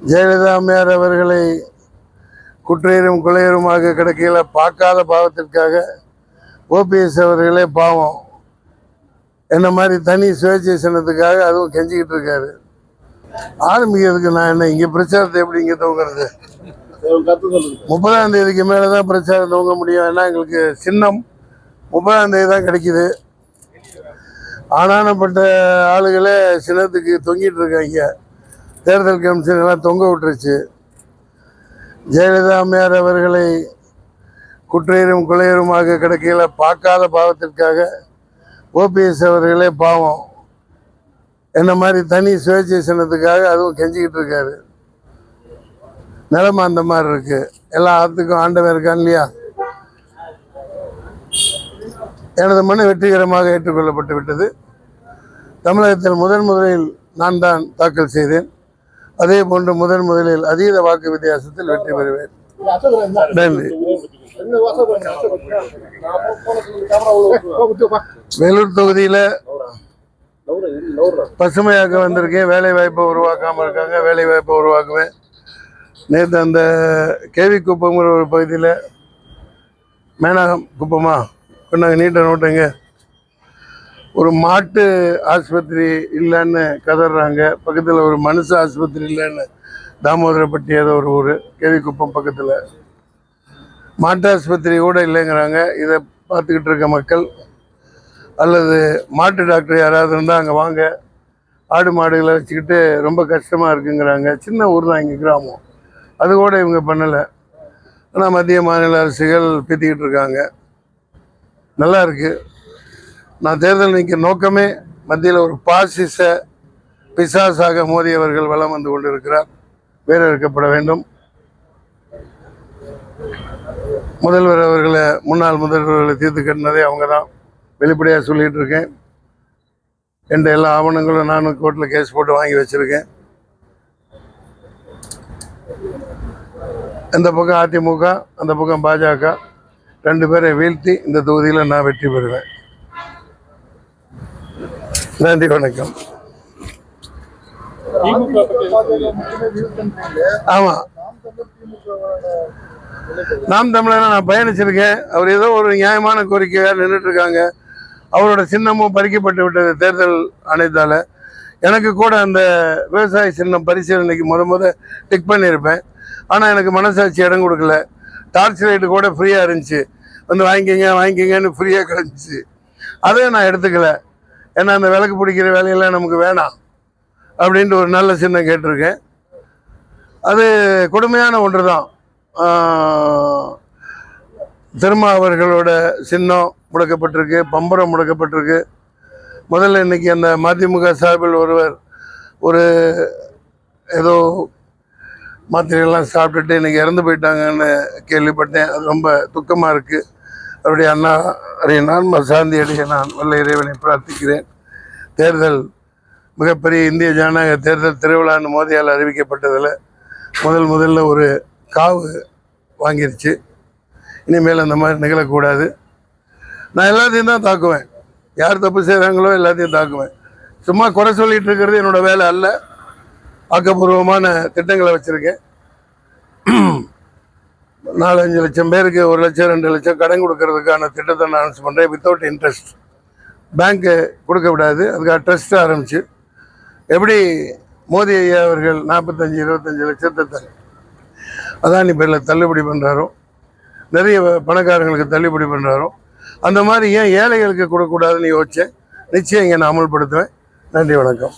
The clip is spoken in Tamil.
ஜெயலலிதா அம்மையார் அவர்களை குற்றையரும் கொலையருமாக கிடக்கையில் பார்க்காத பாவத்திற்காக ஓபிஎஸ் அவர்களே பாவம் என்ன மாதிரி தனி சுயேட்சை சின்னத்துக்காக அதுவும் கெஞ்சிக்கிட்டு இருக்காரு. ஆரம்பிக்கிறதுக்கு நான் என்ன இங்கே பிரச்சாரத்தை எப்படி இங்கே துவங்கிறது? 30ஆம் தேதிக்கு மேலே தான் பிரச்சாரம் துவங்க முடியும். ஏன்னா எங்களுக்கு சின்னம் 30ஆம் தேதி தான் கிடைக்குது. ஆனானப்பட்ட ஆளுகளே சின்னத்துக்கு தொங்கிட்டு இருக்காங்க. தேர்தல் கமிஷன் எல்லாம் தொங்க விட்டுருச்சு. ஜெயலலிதா அம்மையார் அவர்களை குற்றையரும் கொலையருமாக கிடக்கையில் பார்க்காத பாவத்திற்காக ஓபிஎஸ் அவர்களே பாவம் என்ன மாதிரி தனி சுயேட்சை சின்னத்துக்காக அதுவும் கெஞ்சிக்கிட்டு இருக்காரு. நிலைமை அந்த மாதிரி இருக்கு. எல்லா ஆத்துக்கும் ஆண்டவன் இருக்கான் இல்லையா? எனது மனு வெற்றிகரமாக ஏற்றுக்கொள்ளப்பட்டு விட்டது. தமிழகத்தில் முதலில் நான் தான் தாக்கல் செய்தேன். அதே போன்று முதலில் அதீத வாக்கு வித்தியாசத்தில் வெற்றி பெறுவேன். நன்றி. வேலூர் தொகுதியில பசுமையாக்க வந்திருக்கேன். வேலை வாய்ப்பை உருவாக்காம இருக்காங்க. வேலை வாய்ப்பை உருவாக்குவேன். நேற்று அந்த கேவி குப்பங்கிற ஒரு பகுதியில் மேனாகம் குப்பமா கொண்டாங்க நீட்டை நோட்டுங்க. ஒரு மாட்டு ஆஸ்பத்திரி இல்லைன்னு கதறாங்க. பக்கத்தில் ஒரு மனுஷ ஆஸ்பத்திரி இல்லைன்னு தாமோதரப்பட்டி ஏதோ ஒரு ஊர் கேவி குப்பம் பக்கத்தில் மாட்டு ஆஸ்பத்திரி கூட இல்லைங்கிறாங்க. இதை பார்த்துக்கிட்டு இருக்க மக்கள் அல்லது மாட்டு டாக்டர் யாராவது இருந்தால் அங்கே வாங்க. ஆடு மாடுகளை வச்சுக்கிட்டு ரொம்ப கஷ்டமாக இருக்குங்கிறாங்க. சின்ன ஊர் தான் இங்கே கிராமம். அது கூட இவங்க பண்ணலை. ஆனால் மத்திய மாநில அரசுகள் பீத்திக்கிட்டு இருக்காங்க. நல்லா இருக்குது. நான் தேர்தல் நிற்க நோக்கமே மத்தியில் ஒரு பாசிச பிசாசாக மோடி அவர்கள் வலம் வந்து கொண்டிருக்கிறார். வேறு இருக்கப்பட வேண்டும். முதல்வர் அவர்களை முன்னாள் முதல்வர்களை தீர்த்து கட்டினதே அவங்க தான். வெளிப்படையாக சொல்லிகிட்டு இருக்கேன். என்ற எல்லா ஆவணங்களும் நானும் கோர்ட்டில் கேஸ் போட்டு வாங்கி வச்சுருக்கேன். இந்த பக்கம் அதிமுக, அந்த பக்கம் பாஜக, 2 பேரை வீழ்த்தி இந்த தொகுதியில் நான் வெற்றி பெறுவேன். நன்றி, வணக்கம். ஆமா, நாம் தமிழர் நான் பயணிச்சிருக்கேன். அவர் ஏதோ ஒரு நியாயமான கோரிக்கையாக நின்றுட்டு இருக்காங்க. அவரோட சின்னமும் பறிக்கப்பட்டு விட்டது தேர்தல் ஆணையத்தால். எனக்கு கூட அந்த விவசாய சின்னம் பரிசீலனைக்கு முத டிக் பண்ணியிருப்பேன். ஆனால் எனக்கு மனசாட்சி இடம் கொடுக்கல. டார்ச் லைட்டு கூட ஃப்ரீயாக இருந்துச்சு. வந்து வாங்கிக்கிங்கன்னு ஃப்ரீயாக கிடந்துச்சு. அதை நான் எடுத்துக்கல. ஏன்னா அந்த விளக்கு பிடிக்கிற வேலையெல்லாம் நமக்கு வேணாம் அப்படின்ட்டு ஒரு நல்ல சின்னம் கேட்டிருக்கேன். அது கொடுமையான ஒன்று தான். திருமா அவர்களோட சின்னம் முடக்கப்பட்டிருக்கு, பம்பரம் முடக்கப்பட்டிருக்கு. முதல்ல இன்னைக்கு அந்த மதிமுக சார்பில் ஒருவர் ஒரு ஏதோ மாத்திரைகள்லாம் சாப்பிட்டுட்டு இன்னைக்கு இறந்து போயிட்டாங்கன்னு கேள்விப்பட்டேன். அது ரொம்ப துக்கமாக இருக்குது. அவருடைய அண்ணா நான் சாந்தி அடைய நான் வல்ல இறைவனை பிரார்த்திக்கிறேன். தேர்தல் மிகப்பெரிய இந்திய ஜனநாயக தேர்தல் திருவிழான்னு மோதியால் அறிவிக்கப்பட்டதில் முதல்ல ஒரு காவு வாங்கிருச்சு. இனிமேல் அந்த மாதிரி நிகழக்கூடாது. நான் எல்லாத்தையும் தான் தாக்குவேன். யார் தப்பு செய்கிறாங்களோ எல்லாத்தையும் தாக்குவேன். சும்மா குறை சொல்லிகிட்டு இருக்கிறது என்னோடய வேலை அல்ல. ஆக்கப்பூர்வமான திட்டங்களை வச்சுருக்கேன். 4-5 லட்சம் பேருக்கு 1 லட்சம் 2 லட்சம் கடன் கொடுக்கறதுக்கான திட்டத்தை நான் அனௌன்ஸ் பண்ணுறேன். Without interest. பேங்க்கு கொடுக்க விடாது. அதுக்காக ட்ரஸ்ட் ஆரம்பிச்சு எப்படி மோடி ஐயா அவர்கள் 45-25 லட்சத்தை அதானி பேரில் தள்ளுபடி பண்ணுறாரோ, நிறைய பணக்காரங்களுக்கு தள்ளுபடி பண்ணுறாரோ, அந்த மாதிரி ஏன் ஏழைகளுக்கு கொடுக்கக்கூடாதுன்னு யோசித்தேன். நிச்சயம் இங்கே நான் அமல்படுத்துவேன். நன்றி, வணக்கம்.